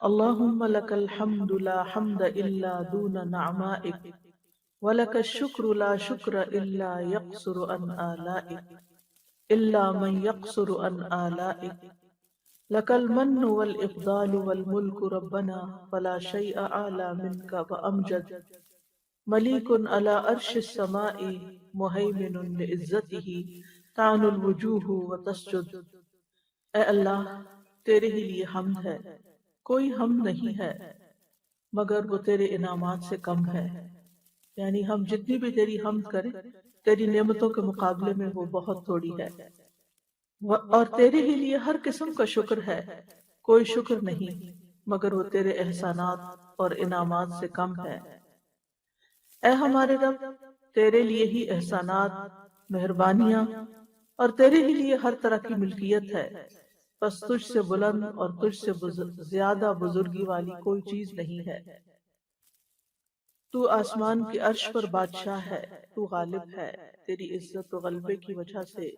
اللهم لك الحمد لا حمد إلا دون نعمائك، ولك الشكر لا شكر إلا يقصر عن آلائك، إلا من يقصر عن آلائك. لك المن والإفضال والملك ربنا، فلا شيء أعلى منك وأمجد. مليك على عرش السماء، مهيمن لعزته تعن الوجوه وتسجد. اے اللہ، تیرے ہی لیے حمد ہے، کوئی حمد نہیں ہے مگر وہ تیرے انعامات سے کم ہے، یعنی ہم جتنی بھی تیری حمد کریں تیری نعمتوں کے مقابلے میں وہ بہت تھوڑی ہے، اور تیرے ہی لیے ہر قسم کا شکر ہے، کوئی شکر نہیں مگر وہ تیرے احسانات اور انعامات سے کم ہے۔ اے ہمارے رب، تیرے لیے ہی احسانات، مہربانیاں اور تیرے ہی لیے ہر طرح کی ملکیت ہے، بس تجھ سے بلند اور تجھ سے زیادہ بزرگی والی کوئی چیز نہیں ہے۔ تو آسمان کے عرش پر بادشاہ ہے، تو غالب ہے، تیری عزت و غلبے کی وجہ سے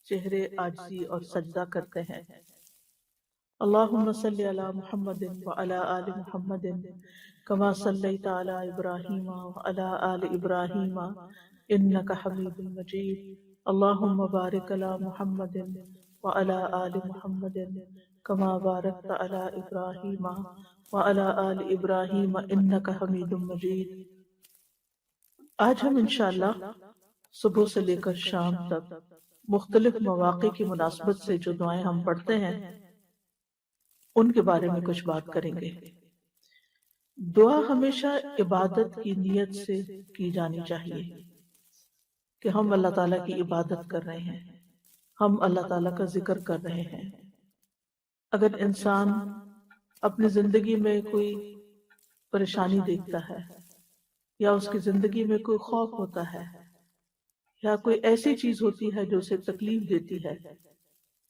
چہرے عاجزی اور سجدہ کرتے ہیں۔ اللہم صلی علی محمد وعلی آل محمد کما صلیت علی ابراہیم وعلی آل ابراہیم انک حمید مجید۔ اللہم بارک علی محمد وعلی آل محمد کما بارکت علی ابراہیم وعلی آل ابراہیم انک حمید مجید۔ آج ہم انشاءاللہ صبح سے لے کر شام تک مختلف مواقع کی مناسبت سے جو دعائیں ہم پڑھتے ہیں ان کے بارے میں کچھ بات کریں گے۔ دعا ہمیشہ عبادت کی نیت سے کی جانی چاہیے کہ ہم اللہ تعالیٰ کی عبادت کر رہے ہیں، ہم اللہ تعالیٰ کا ذکر کر رہے ہیں۔ اگر انسان اپنی زندگی میں کوئی پریشانی دیکھتا ہے یا اس کی زندگی میں کوئی خوف ہوتا ہے یا کوئی ایسی چیز ہوتی ہے جو اسے تکلیف دیتی ہے،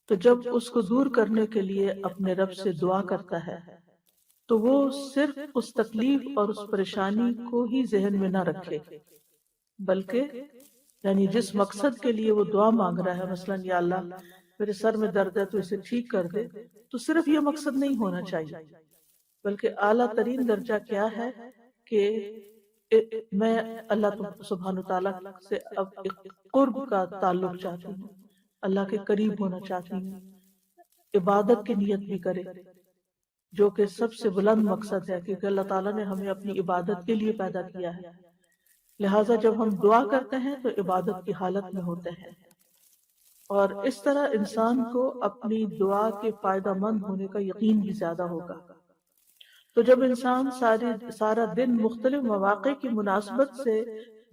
تو جب اس کو دور کرنے کے لیے اپنے رب سے دعا کرتا ہے تو وہ صرف اس تکلیف اور اس پریشانی کو ہی ذہن میں نہ رکھے، بلکہ یعنی جس مقصد کے لیے وہ دعا مانگ رہا ہے، مثلا یا اللہ میرے سر میں درد ہے تو اسے ٹھیک کر دے، تو صرف یہ مقصد نہیں ہونا چاہیے، بلکہ اعلیٰ ترین درجہ کیا ہے کہ میں اللہ سبحانہ تعالیٰ سے اب ایک قرب کا تعلق چاہتی ہوں، اللہ کے قریب ہونا چاہتی ہوں، عبادت کی نیت بھی کرے جو کہ سب سے بلند مقصد ہے، کیونکہ اللہ تعالیٰ نے ہمیں اپنی عبادت کے لیے پیدا کیا ہے، لہٰذا جب ہم دعا کرتے ہیں تو عبادت کی حالت میں ہوتے ہیں، اور اس طرح انسان کو اپنی دعا کے فائدہ مند ہونے کا یقین بھی زیادہ ہوگا۔ تو جب انسان سارا دن مختلف مواقع کی مناسبت سے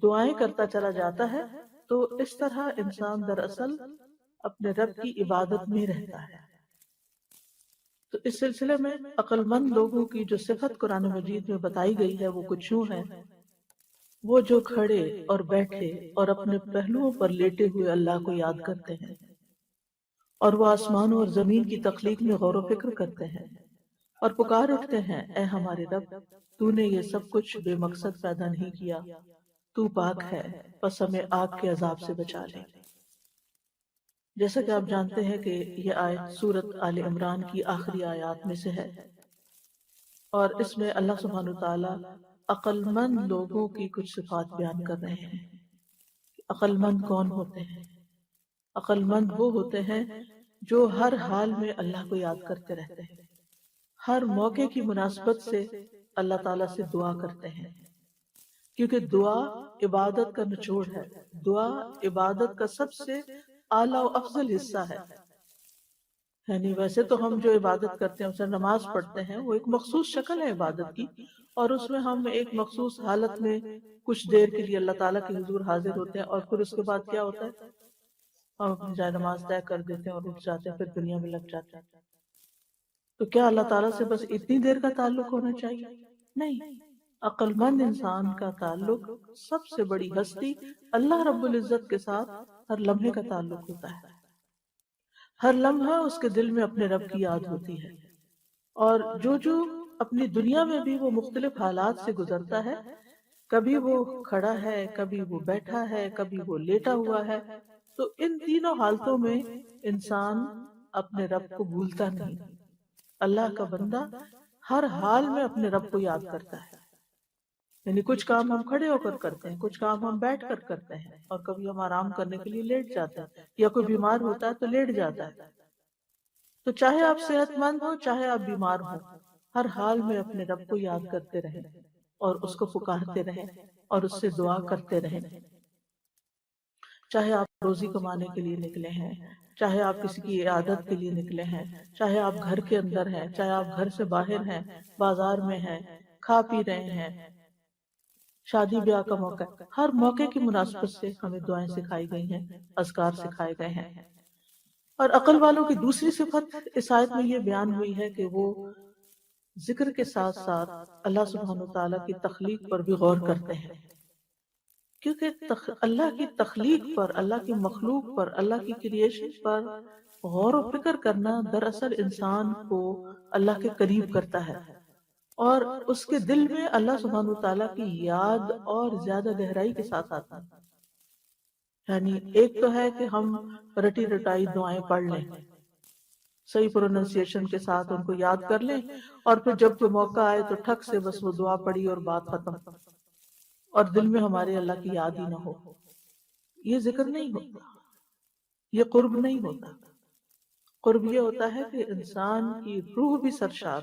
دعائیں کرتا چلا جاتا ہے تو اس طرح انسان دراصل اپنے رب کی عبادت میں رہتا ہے۔ تو اس سلسلے میں عقل مند لوگوں کی جو صفت قرآن مجید میں بتائی گئی ہے وہ کچھ یوں ہے: وہ جو کھڑے اور بیٹھے اور اپنے پہلوؤں پر لیٹے ہوئے اللہ کو یاد کرتے ہیں، اور وہ آسمانوں اور زمین کی تخلیق میں غور و فکر کرتے ہیں اور پکار اٹھتے ہیں، اے ہمارے رب، تو نے یہ سب کچھ بے مقصد پیدا نہیں کیا، تو پاک ہے، پس ہمیں آگ کے عذاب سے بچا لے۔ جیسا کہ آپ جانتے ہیں کہ یہ آیت سورۃ آل عمران کی آخری آیات میں سے ہے، اور اس میں اللہ سبحانہ تعالیٰ عقل مند لوگوں کی کچھ صفات بیان کر رہے ہیں۔ عقل مند کون ہوتے ہیں؟ عقل مند وہ ہوتے ہیں جو ہر حال میں اللہ کو یاد کرتے رہتے ہیں، ہر موقع کی مناسبت سے اللہ تعالیٰ سے دعا کرتے ہیں، کیونکہ دعا عبادت کا نچوڑ ہے، دعا عبادت کا سب سے اعلیٰ و افضل حصہ ہے۔ یعنی ویسے تو ہم جو عبادت کرتے ہیں، اسے نماز پڑھتے ہیں، وہ ایک مخصوص شکل ہے عبادت کی، اور اس میں ہم ایک مخصوص حالت میں کچھ دیر کے لیے اللہ تعالیٰ کے حضور حاضر ہوتے ہیں، اور پھر اس کے بعد کیا ہوتا ہے، ہم اپنی جائے نماز طے کر دیتے ہیں اور اٹھ جاتے ہیں، پھر دنیا میں لگ جاتے ہیں۔ تو کیا اللہ تعالیٰ سے بس اتنی دیر کا تعلق ہونا چاہیے؟ نہیں، عقل مند انسان کا تعلق سب سے بڑی ہستی اللہ رب العزت کے ساتھ ہر لمحے کا تعلق ہوتا ہے، ہر لمحہ اس کے دل میں اپنے رب کی یاد ہوتی ہے، اور جو اپنی دنیا میں بھی وہ مختلف حالات سے گزرتا ہے، کبھی وہ کھڑا ہے، کبھی وہ بیٹھا ہے، کبھی وہ لیٹا ہوا ہے، تو ان تینوں حالتوں میں انسان اپنے رب کو بھولتا نہیں۔ اللہ کا بندہ ہر حال میں اپنے رب کو یاد کرتا ہے. یعنی کچھ کام ہم کھڑے ہو کر کرتے ہیں، کچھ کام ہم بیٹھ کر کرتے ہیں، اور کبھی ہم آرام کرنے کے لیے لیٹ جاتے ہیں، یا کوئی بیمار ہوتا ہے تو لیٹ جاتا ہے. تو چاہے آپ صحت مند ہو، چاہے آپ بیمار ہو، ہر حال میں اپنے رب کو یاد کرتے رہیں اور اس کو پکارتے رہیں اور اس سے دعا کرتے رہیں. چاہے آپ روزی کمانے کے لیے نکلے ہیں، چاہے آپ کسی کی عیادت کے لیے نکلے ہیں، چاہے آپ گھر کے اندر ہیں، چاہے آپ گھر سے باہر ہیں، بازار میں ہیں، کھا پی رہے ہیں، شادی بیاہ کا موقع ہے، ہر موقع کی مناسبت سے ہمیں دعائیں سکھائی گئی ہیں، اذکار سکھائے گئے ہیں. اور عقل والوں کی دوسری صفت اس آیت میں یہ بیان ہوئی ہے کہ وہ ذکر کے ساتھ ساتھ اللہ سبحانہ وتعالیٰ کی تخلیق پر بھی غور کرتے ہیں. کیونکہ اللہ کی تخلیق پر، اللہ کی مخلوق پر، اللہ کی کریشن پر غور و فکر کرنا دراصل انسان کو اللہ کے قریب کرتا ہے، اور اس کے دل میں اللہ سبحانہ وتعالیٰ کی یاد اور زیادہ گہرائی کے ساتھ آتی ہے. یعنی ایک تو ہے کہ ہم رٹی رٹائی دعائیں پڑھ لیں، صحیح پروننسیشن کے ساتھ ان کو یاد کر لیں، اور پھر جب کوئی موقع آئے تو ٹھک سے بس وہ دعا پڑھی اور بات ختم، اور دل میں ہمارے اللہ کی یاد ہی نہ ہو. یہ ذکر نہیں ہوتا، یہ قرب نہیں ہوتا. قرب یہ ہوتا ہے کہ انسان کی روح بھی سرشار،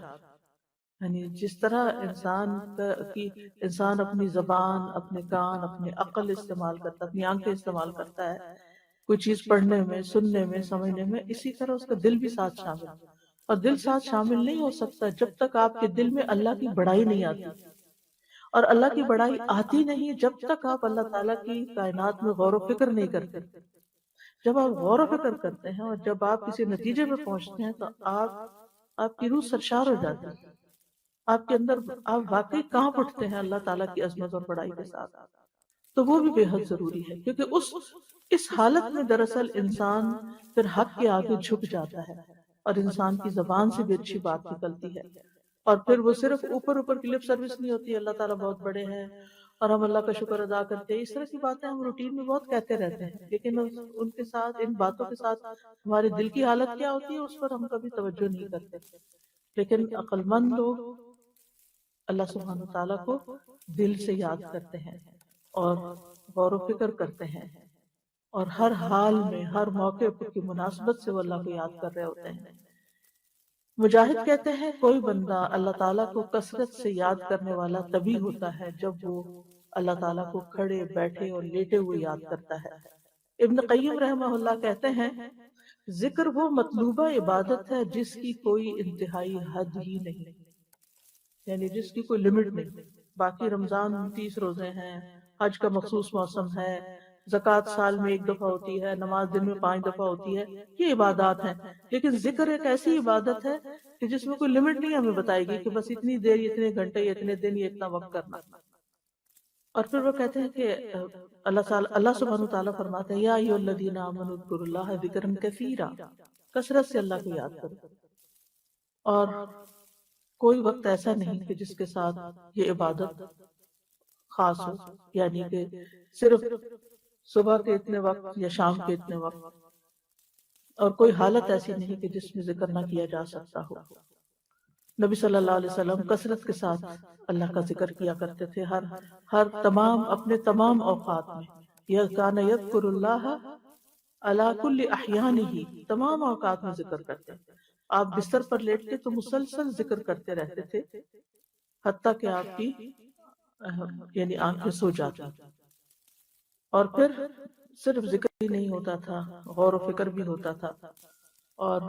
یعنی جس طرح انسان اپنی زبان، اپنے کان، اپنی عقل استعمال کرتا ہے، اپنی آنکھیں استعمال کرتا ہے کوئی چیز پڑھنے میں، سننے میں، سمجھنے میں، اسی طرح اس کا دل بھی ساتھ شامل. اور دل ساتھ شامل نہیں ہو سکتا جب تک آپ کے دل میں اللہ کی بڑائی نہیں آتی، اور اللہ کی بڑائی آتی نہیں جب تک آپ اللہ تعالیٰ کی کائنات میں غور و فکر نہیں کرتے. جب آپ غور و فکر کرتے ہیں اور جب آپ کسی نتیجے پہ پہنچتے ہیں تو آپ کی روح سرشار ہو جاتی ہے. آپ کے اندر آپ واقعی کہاں اٹھتے ہیں اللہ تعالیٰ کی عظمت اور بڑائی کے ساتھ. تو وہ بھی بے حد ضروری ہے، کیونکہ اس حالت میں دراصل انسان پھر حق کے آگے جھک جاتا ہے، اور انسان کی زبان سے بھی اچھی بات نکلتی ہے. اور پھر وہ صرف اوپر اوپر کی لپ سروس نہیں ہوتی، اللہ تعالیٰ بہت بڑے ہیں اور ہم اللہ کا شکر ادا کرتے ہیں، اس طرح کی باتیں ہم روٹین میں بہت کہتے رہتے ہیں، لیکن ان کے ساتھ، ان باتوں کے ساتھ ہمارے دل کی حالت کیا ہوتی ہے اس پر ہم کبھی توجہ نہیں کرتے. لیکن عقل مند لوگ اللہ سبحانہ وتعالیٰ کو دل سے یاد کرتے ہیں اور غور و فکر کرتے ہیں، اور ہر حال میں، ہر موقع کی مناسبت سے وہ اللہ کو یاد کر رہے ہوتے ہیں. مجاہد کہتے ہیں کوئی بندہ اللہ تعالیٰ کو کثرت سے یاد کرنے والا تبھی ہوتا ہے جب وہ اللہ تعالیٰ کو کھڑے، بیٹھے اور لیٹے ہوئے یاد کرتا ہے. ابن قیم رحمہ اللہ کہتے ہیں ذکر وہ مطلوبہ عبادت ہے جس کی کوئی انتہائی حد ہی نہیں، یعنی جس کی کوئی لمٹ نہیں. باقی رمضان 30 روزے ہیں، حج کا مخصوص موسم ہے، زکوٰۃ سال میں 1 دفعہ ہوتی ہے، نماز دن میں 5 دفعہ ہوتی ہے، یہ عبادات ہیں. لیکن ذکر ایک ایسی عبادت ہے کہ جس میں کوئی لمٹ نہیں ہمیں بتائے گی کہ بس اتنی دیر، اتنے گھنٹے، اتنے دن، یہ اتنا وقت کرنا. اور پھر وہ کہتے ہیں کہ اللہ سبحانہ وتعالیٰ فرماتے ہیں یا ایھا الذین آمنوا اذکروا اللہ ذکرا کثیرا، کثرت سے اللہ کو یاد کرو. اور کوئی وقت ایسا نہیں کہ جس کے ساتھ یہ عبادت خاص ہو، یعنی کہ صرف صبح کے اتنے وقت یا شام کے اتنے وقت، اور کوئی حالت ایسی نہیں کہ جس میں ذکر نہ کیا جا سکتا ہو. نبی صلی اللہ علیہ وسلم کثرت کے ساتھ اللہ کا ذکر کیا کرتے تھے، اپنے تمام اوقات میں. کان یذکر اللہ علی کل احیانہ، تمام اوقات میں ذکر کرتے. آپ بستر پر لیٹتے تو مسلسل ذکر کرتے رہتے تھے، حتیٰ کہ آپ کی یعنی آنکھیں سو جاتی. اور پھر صرف ذکر ہی نہیں ہوتا تھا، غور و فکر بھی ہوتا تھا. اور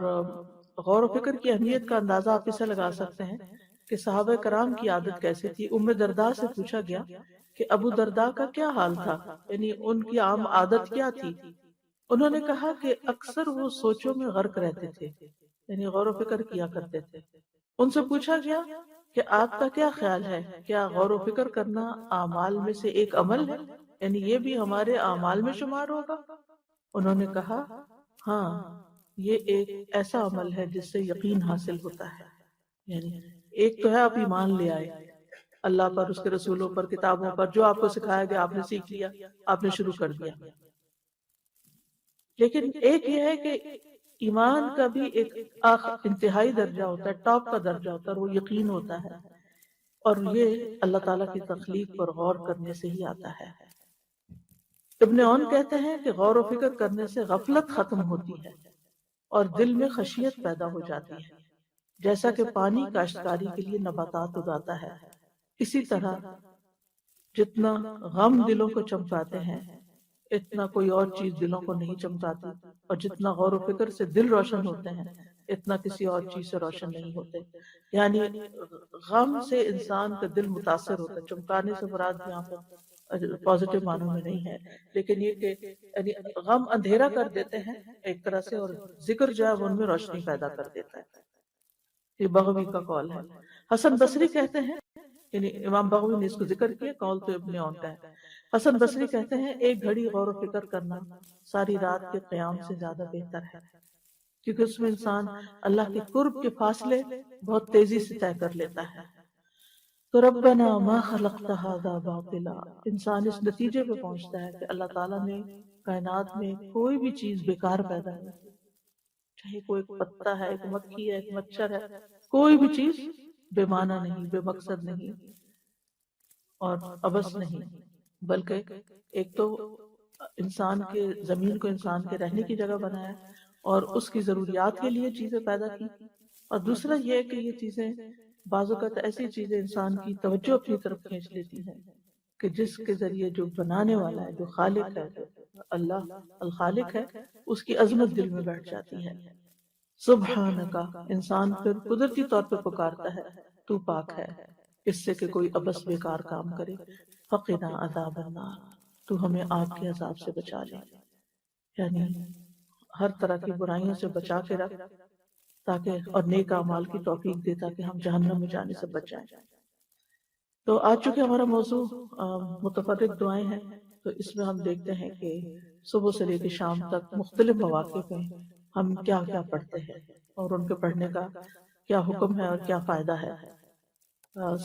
غور و فکر کی اہمیت کا اندازہ آپ اسے لگا سکتے ہیں کہ صحابہ کرام کی عادت کیسے تھی. ام درداء سے پوچھا گیا کہ ابو درداء کا کیا حال تھا، یعنی ان کی عام عادت کیا تھی. انہوں نے کہا کہ اکثر وہ سوچوں میں غرق رہتے تھے، یعنی غور و فکر کیا کرتے تھے. ان سے پوچھا گیا کہ آپ کا کیا خیال ہے، کیا غور و فکر کرنا اعمال میں سے ایک عمل ہے، یعنی یہ بھی ہمارے اعمال میں شمار ہوگا؟ انہوں نے کہا ہاں، یہ ایک ایسا عمل ہے جس سے یقین حاصل ہوتا ہے. یعنی ایک تو ہے آپ ایمان لے آئے اللہ پر، اس کے رسولوں پر، کتابوں پر، جو آپ کو سکھایا گیا آپ نے سیکھ لیا، آپ نے شروع کر دیا. لیکن ایک یہ ہے کہ ایمان کا بھی ایک انتہائی درجہ ہوتا ہے، ٹاپ کا درجہ ہوتا ہے، اور وہ یقین ہوتا ہے، اور یہ اللہ تعالیٰ کی تخلیق پر غور کرنے سے ہی آتا ہے۔ ابن عون کہتے ہیں کہ غور و فکر کرنے سے غفلت ختم ہوتی ہے اور دل میں خشیت پیدا ہو جاتی ہے، جیسا کہ پانی کاشتکاری کے لیے نباتات اگاتا ہے، اسی طرح جتنا غم دلوں کو چمکاتے ہیں اتنا کوئی اور چیز دلوں کو نہیں چمکاتی، اور جتنا غور و فکر سے دل روشن ہوتے ہیں اتنا کسی اور چیز سے روشن نہیں ہوتے۔ یعنی غم سے انسان کا دل متاثر ہوتا ہے، چمکانے سے مراد یہاں پر پازیٹیو معنوں میں نہیں ہے، لیکن یہ کہ یعنی غم اندھیرا کر دیتے ہیں ایک طرح سے، اور ذکر جو ہے وہ ان میں روشنی پیدا کر دیتا ہے۔ یہ بغوی کا قول ہے۔ حسن بصری کہتے ہیں، یعنی امام بغوی نے اس کو ذکر کیا، قول تو ابن عون کا ہے۔ حسن بصری کہتے ہیں ایک گھڑی غور و فکر کرنا ساری رات کے قیام سے زیادہ بہتر ہے، کیونکہ اس میں انسان اللہ کے قرب کے فاصلے بہت تیزی سے طے کر لیتا ہے۔ تو ربنا ما خلقت هذا باطلا، انسان اس نتیجے پہ پہنچتا ہے کہ اللہ تعالیٰ نے کائنات میں کوئی بھی چیز بیکار پیدا نہیں کی، چاہے کوئی ایک پتا ہے، ایک مکھی ہے، ایک مچھر ہے، کوئی بھی چیز بے معنی نہیں، بے مقصد نہیں اور عبث نہیں، بلکہ ایک تو انسان کے زمین کو انسان کے رہنے کی جگہ بنایا اور اس کی ضروریات کے لیے چیزیں پیدا کی، اور دوسرا یہ ہے کہ یہ چیزیں بعض اوقات ایسی چیزیں انسان کی توجہ اپنی طرف کھینچ لیتی ہیں کہ جس کے ذریعے جو بنانے والا ہے، جو خالق ہے، جو اللہ الخالق ہے، اس کی عظمت دل میں بیٹھ جاتی ہے۔ سبحانکا، انسان پھر قدرتی طور پہ پکارتا ہے تو پاک ہے اس سے کہ کوئی عبث بیکار کام کرے۔ فقنا عذاب النار، تو ہمیں آگ کے عذاب سے بچا لے، یعنی ہر طرح کی برائیوں سے بچا کے رکھ، تاکہ اور نیک اعمال کی توفیق دے تاکہ ہم جہنم میں جانے سے بچ جائیں۔ تو آج چونکہ ہمارا موضوع متفرق دعائیں ہیں، تو اس میں ہم دیکھتے ہیں کہ صبح سے لے کے شام تک مختلف مواقع پہ ہم کیا کیا پڑھتے ہیں اور ان کے پڑھنے کا کیا حکم ہے اور کیا فائدہ ہے۔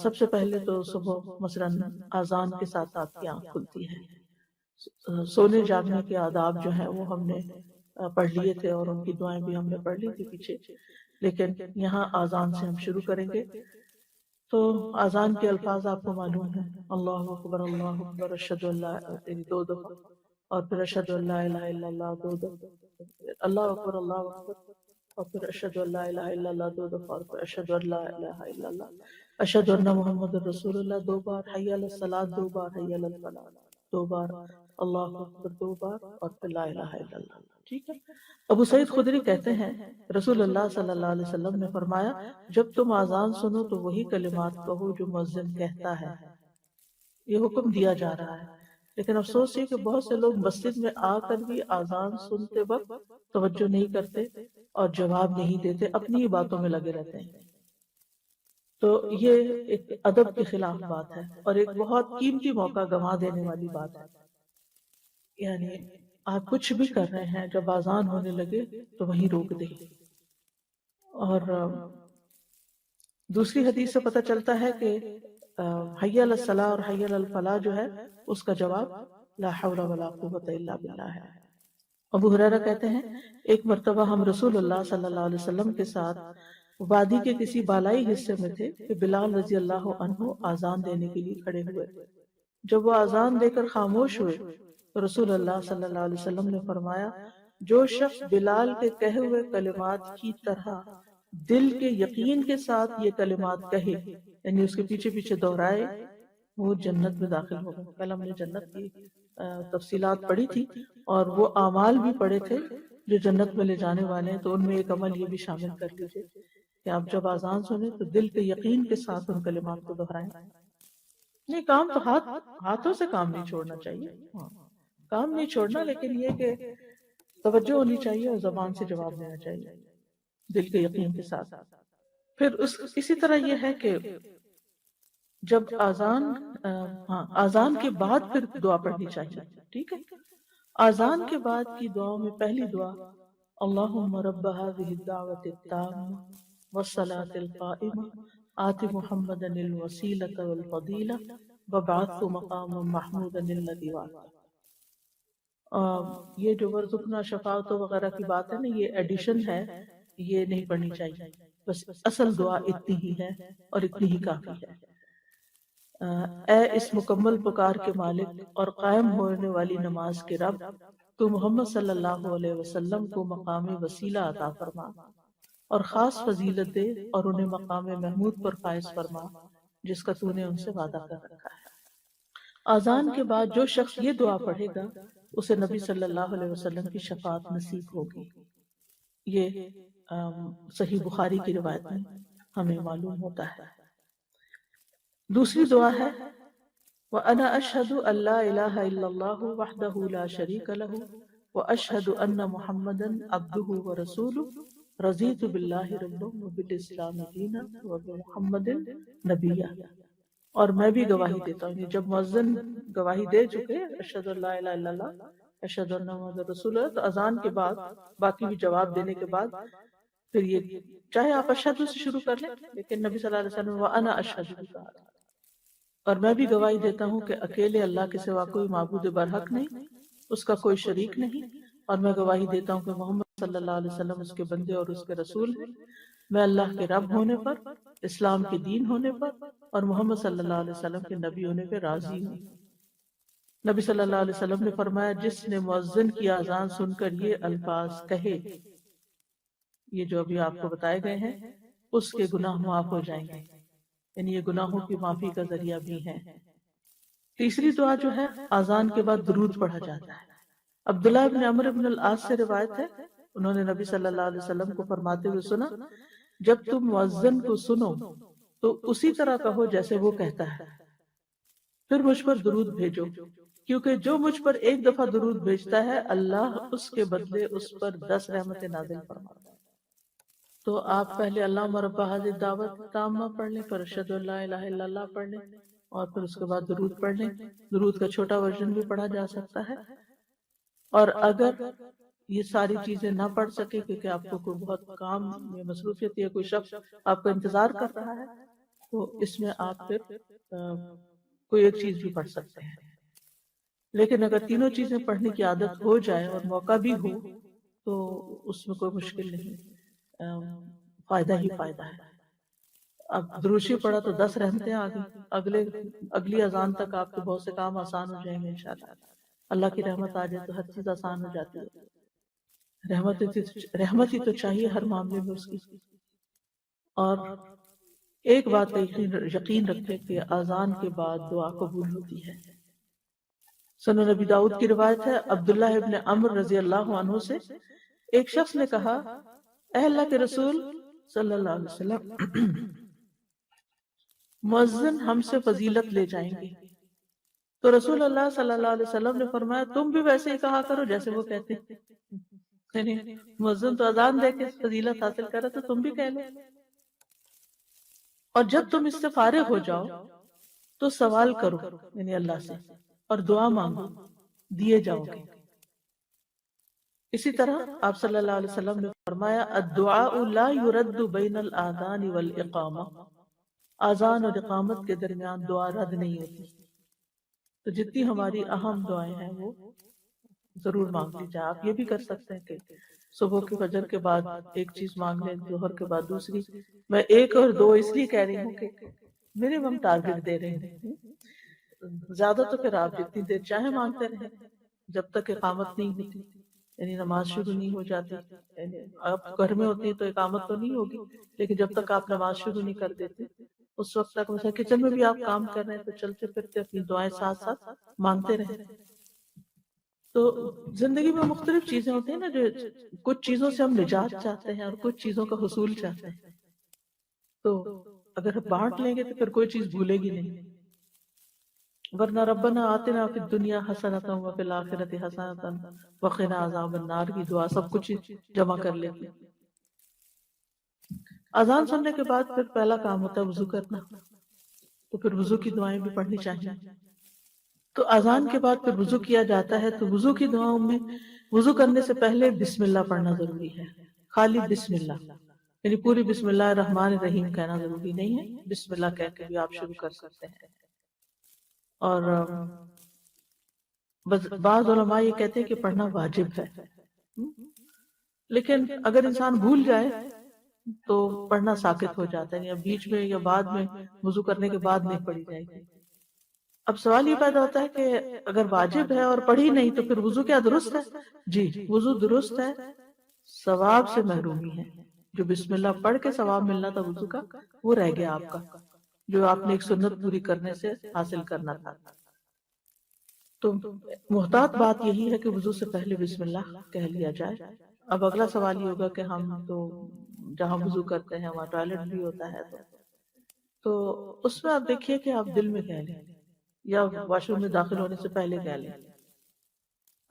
سب سے پہلے تو صبح مثلاً اذان کے ساتھ آپ کی آنکھ کھلتی ہے، سونے جاگنے کے آداب جو ہیں وہ ہم نے پڑھ لیے تھے، اور ان کی دعائیں بھی ہم نے پڑھ لی تھی پیچھے، لیکن یہاں اذان سے ہم شروع کریں گے۔ تو اذان کے الفاظ آپ کو معلوم ہے، اللہ اکبر اللہ اکبر، اشہد ان لا، یعنی دو دفعہ، اور پھر اشہد ان لا الہ الا اللہ دو دفعہ، اللہ اکبر اللہ اکبر، اور پھر اشہد ان لا الہ الا اللہ دو دفعہ، اور پھر اشہد ان لا الہ الا اللہ، اشہد ان محمد رسول اللہ دو بار، حی علی الصلاۃ دو بار، حی علی الفلاح دو بار، اللہ اکبر دو بار، اور پھر لا الہ الا اللہ۔ ٹھیک ہے۔ ابو سعید خدری کہتے ہیں رسول اللہ صلی اللہ علیہ وسلم نے فرمایا، جب تم اذان سنو تو وہی کلمات کہو جو مؤذن کہتا ہے۔ یہ حکم دیا جا رہا ہے، لیکن افسوس یہ کہ بہت سے لوگ مسجد میں آ کر بھی اذان سنتے وقت توجہ نہیں کرتے اور جواب نہیں دیتے، اپنی ہی باتوں میں لگے رہتے ہیں۔ تو یہ ایک ادب کے خلاف بات ہے اور ایک بہت قیمتی موقع گنوا دینے والی بات ہے۔ یعنی آپ کچھ بھی کر رہے ہیں، جب اذان ہونے لگے تو وہیں روک دیں۔ اور دوسری حدیث سے پتہ چلتا ہے کہ حی علی الصلاۃ اور حی علی الفلاح جو ہے اس کا جواب لا حول ولا قوۃ الا باللہ ہے۔ ابو ہریرہ کہتے ہیں ایک مرتبہ ہم رسول اللہ صلی اللہ علیہ وسلم کے ساتھ وادی کے کسی بالائی حصے میں تھے کہ بلال رضی اللہ عنہ اذان دینے کے لیے کھڑے ہوئے۔ جب وہ اذان دے کر خاموش ہوئے تو رسول اللہ صلی اللہ علیہ وسلم نے فرمایا، جو شخص بلال کے کہے ہوئے کلمات کی طرح دل کے یقین کے ساتھ یہ کلمات کہے، یعنی اس کے پیچھے پیچھے دہرائے، وہ جنت میں داخل ہوگا۔ کل ہم نے جنت کی تفصیلات پڑھی تھی اور وہ اعمال بھی پڑھے تھے جو جنت میں لے جانے والے ہیں، تو ان میں ایک عمل یہ بھی شامل کر لیجئے کہ آپ جب اذان سنیں تو دل کے یقین کے ساتھ ان کلمات کو دہرائیں۔ نہیں، کام تو ہاتھوں سے کام نہیں چھوڑنا چاہیے، کام نہیں چھوڑنا، لیکن یہ کہ توجہ ہونی چاہیے اور زبان سے جواب دینا چاہیے دل کے یقین کے ساتھ۔ پھر اسی طرح یہ ہے کہ جب اذان کے بعد پھر دعا پڑھنی چاہیے، ٹھیک ہے۔ اذان کے بعد کی دعاؤں میں پہلی دعا اللہم رب هذه الدعوة التامة والصلاة القائمة آت محمدا الوسیلة والفضیلة وابعثه مقاما محمودا الذی وعدته۔ یہ جو ورزقنا شفاعت وغیرہ کی بات ہے نا، یہ ایڈیشن ہے، یہ نہیں پڑھنی چاہیے، بس اصل دعا اتنی ہی ہے اور اتنی ہی کافی ہے۔ اے اس مکمل پکار کے مالک اور قائم ہونے والی نماز کے رب، تو محمد صلی اللہ علیہ وسلم کو مقام وسیلہ عطا فرما اور خاص فضیلت دے اور انہیں مقام محمود پر فائز فرما جس کا تو نے ان سے وعدہ کر رکھا ہے۔ اذان کے بعد جو شخص یہ دعا پڑھے گا اسے نبی صلی اللہ علیہ وسلم کی شفاعت نصیب ہوگی۔ یہ صحیح بخاری کی روایت میں ہمیں معلوم ہوتا ہے۔ دوسری دعا ہے وَأَنَا أَشْهَدُ أَن لَا إِلَهَ إِلَّا اللَّهُ وَحْدَهُ لَا شَرِيكَ لَهُ وَأَشْهَدُ أَنَّ مُحَمَّدًا عَبْدُهُ وَرَسُولُهُ رَضِيتُ بِاللَّهِ رَبًّا وَبِالْإِسْلَامِ دِينًا وَبِمُحَمَّدٍ نَبِيًّا۔ اور میں بھی گواہی دیتا ہوں، جب مؤذن گواہی دے چکے اشہد ان لا الہ الا اللہ اشہد ان محمد رسول اللہ، تو اذان کے بعد باقی بھی جواب دینے کے بعد پھر یہ چاہے آپ اشہد سے شروع کر لیں، لیکن نبی صلی اللہ علیہ وسلم وانا اشہد بھی کہا تھا۔ اور میں بھی گواہی دیتا ہوں کہ اکیلے اللہ کے سوا کوئی معبود برحق نہیں، اس کا کوئی شریک نہیں، اور میں گواہی دیتا ہوں کہ محمد صلی اللہ علیہ وسلم اس کے بندے اور اس کے رسول ہیں۔ میں اللہ کے رب ہونے پر، اسلام کے دین ہونے پر اور محمد صلی اللہ علیہ وسلم کے نبی ہونے پہ راضی ہوں۔ نبی صلی اللہ علیہ وسلم نے فرمایا جس نے مؤذن کی اذان سن کر یہ الفاظ کہے، یہ جو ابھی آپ کو بتائے گئے ہیں، اس کے گناہ معاف ہو جائیں گے، یعنی یہ گناہوں کی معافی کا ذریعہ بھی ہے۔ تیسری دعا جو ہے اذان کے بعد درود پڑھا جاتا ہے۔ عبداللہ ابن عمرو بن العاص سے روایت ہے، انہوں نے نبی صلی اللہ علیہ وسلم کو فرماتے ہوئے سنا، جب تم مؤذن کو سنو تو اسی طرح کہو جیسے وہ کہتا ہے، پھر مجھ پر درود بھیجو، کیونکہ جو مجھ پر ایک دفعہ درود بھیجتا ہے اللہ اس کے بدلے اس پر 10 رحمتیں نازل فرماتا ہے۔ تو آپ پہلے اللہم رب ہذہ الدعوۃ التامہ پڑھ لیں، پھر اشہد ان لا الہ الا اللہ پڑھ لیں، اور پھر اس کے بعد درود پڑھ لیں۔ درود کا چھوٹا ورژن بھی پڑھا جا سکتا ہے، اور اگر یہ ساری چیزیں نہ پڑھ سکے کیونکہ آپ کو کوئی بہت کام میں مصروفیت یا کوئی شخص آپ کا انتظار کر رہا ہے، تو اس میں آپ پھر کوئی ایک چیز بھی پڑھ سکتے ہیں۔ لیکن اگر تینوں چیزیں پڑھنے کی عادت ہو جائے اور موقع بھی ہو تو اس میں کوئی مشکل نہیں، فائدہ ہی فائدہ ہے۔ اب دروشی پڑھا تو 10 رحمتیں آ گئی، اگلی اذان تک آپ کے بہت سے کام آسان ہو جائیں گے انشاءاللہ۔ اللہ کی رحمت آ جائے تو ہر چیز آسان ہو جاتی ہے۔ رحمت ہی تو چاہیے ہر معاملے میں اس کی۔ اور ایک بات کا یقین رکھے کہ اذان کے بعد دعا قبول ہوتی ہے۔ سنن نبی داؤد کی روایت ہے، عبداللہ ابن عمرو رضی اللہ عنہ سے ایک شخص نے کہا، اے اللہ کے رسول صلی اللہ علیہ وسلم، مؤذن ہم سے فضیلت لے جائیں گے۔ تو رسول اللہ صلی اللہ علیہ وسلم نے فرمایا تم بھی ویسے ہی کہا کرو جیسے وہ کہتے ہیں، یعنی مؤذن تو اذان دے کے فضیلت حاصل کرے تو تم بھی کہہ لو، اور جب تم اس سے فارغ ہو جاؤ تو سوال کرو یعنی اللہ سے، اور دعا مانگو، دیے جاؤ گے۔ اسی طرح آپ صلی اللہ علیہ وسلم نے فرمایا الدعاء لا يرد بین الاذان والاقامہ، اذان اور اقامت کے درمیان دعا رد نہیں ہوتی۔ تو جتنی ہماری اہم دعائیں ہیں وہ ضرور مانگ لی جائے۔ آپ یہ بھی کر سکتے ہیں کہ صبح کے فجر کے بعد ایک چیز مانگ لیں، ظہر کے بعد دوسری۔ میں ایک اور دو اس لیے کہہ رہی ہوں کہ منیمم ٹارگٹ دے رہے ہیں، زیادہ تو پھر آپ جتنی دیر چاہیں مانگتے رہیں جب تک اقامت نہیں ہوتی، یعنی نماز شروع نہیں ہو جاتی۔ یعنی آپ گھر میں ہوتی تو اقامت تو نہیں ہوگی، لیکن جب تک آپ نماز شروع نہیں کر دیتے اس وقت تک، مثلا کچن میں بھی آپ کام کر رہے ہیں تو چلتے پھرتے اپنی دعائیں ساتھ ساتھ مانگتے رہیں۔ تو زندگی میں مختلف چیزیں ہوتی ہیں نا، جو کچھ چیزوں سے ہم نجات چاہتے ہیں اور کچھ چیزوں کا حصول چاہتے ہیں، تو اگر بانٹ لیں گے تو پھر کوئی چیز بھولے گی نہیں۔ ورنہ ربنا آتنا فی الدنیا حسنۃ وفی الآخرۃ حسنۃ وقنا عذاب النار کی دعا سب کچھ جمع کر لیتی۔ اذان سننے کے بعد پھر پہلا کام ہوتا ہے وضو کرنا، تو پھر وضو کی دعائیں بھی پڑھنی چاہیے۔ تو اذان کے بعد پھر وضو کیا جاتا ہے، تو وضو کی دعاؤں میں وضو کرنے سے پہلے بسم اللہ پڑھنا ضروری ہے، خالی بسم اللہ، یعنی پوری بسم اللہ الرحمن الرحیم کہنا ضروری نہیں ہے، بسم اللہ کہہ کے بھی آپ شروع کر سکتے ہیں۔ اور بس بعض علماء یہ کہتے ہیں کہ پڑھنا واجب ہے، لیکن اگر انسان بھول جائے تو پڑھنا ساقط ہو جاتا ہے، یا بیچ میں یا بعد میں وضو کرنے کے بعد نہیں پڑھی جائے گی۔ اب سوال یہ پیدا ہوتا ہے کہ اگر واجب ہے اور پڑھی نہیں تو پھر وضو کیا درست ہے؟ جی وضو درست ہے، ثواب سے محرومی ہے۔ جو بسم اللہ پڑھ کے ثواب ملنا تھا وضو کا، وہ رہ گیا آپ کا، جو آپ نے ایک سنت پوری کرنے سے حاصل کرنا تھا۔ تو محتاط بات یہی ہے کہ وضو سے پہلے بسم اللہ کہہ لیا جائے۔ اب اگلا سوال یہ ہوگا کہ ہم تو جہاں وضو کرتے ہیں وہاں ٹوائلٹ بھی ہوتا ہے، تو اس میں آپ دیکھیے کہ آپ دل میں کہہ لیں یا واش روم میں داخل ہونے سے پہلے کہہ لیں۔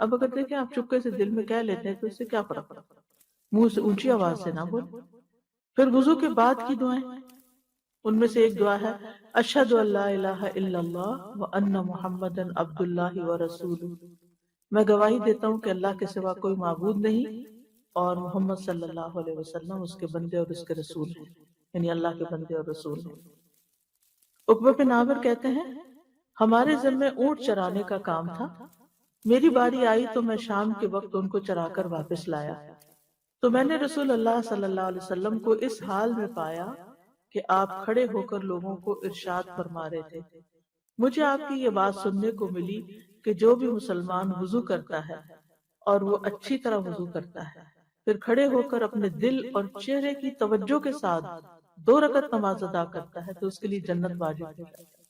اب اگر دیکھیں آپ چپکے سے دل میں کہہ لیتے ہیں تو اس سے کیا فرق پڑتا؟ منہ سے اونچی آواز سے نہ بول۔ پھر وضو کے بعد کی دعائیں، ان میں سے ایک دعا ہے اشہد ان لا الہ الا اللہ وان محمدا عبد اللہ ورسولہ، میں گواہی دیتا ہوں کہ اللہ کے سوا کوئی معبود نہیں اور محمد صلی اللہ علیہ وسلم اس کے بندے اور اس کے رسول ہیں، یعنی اللہ کے بندے اور رسول ہیں۔ عقبہ بن عامر کہتے ہیں ہمارے ذمے اونٹ چرانے کا کام تھا، میری باری آئی تو میں شام کے وقت ان کو چرا کر واپس لایا، تو میں نے رسول اللہ صلی اللہ علیہ وسلم کو اس حال میں پایا کہ آپ کھڑے ہو کر لوگوں کو ارشاد فرما رہے تھے۔ مجھے آپ کی یہ بات سننے کو ملی کہ جو بھی مسلمان وضو کرتا ہے اور وہ اچھی طرح وضو کرتا ہے، پھر کھڑے ہو کر اپنے دل اور چہرے کی توجہ کے ساتھ 2 رکعت نماز ادا کرتا ہے تو اس کے لیے جنت واجب ہو جاتی ہے۔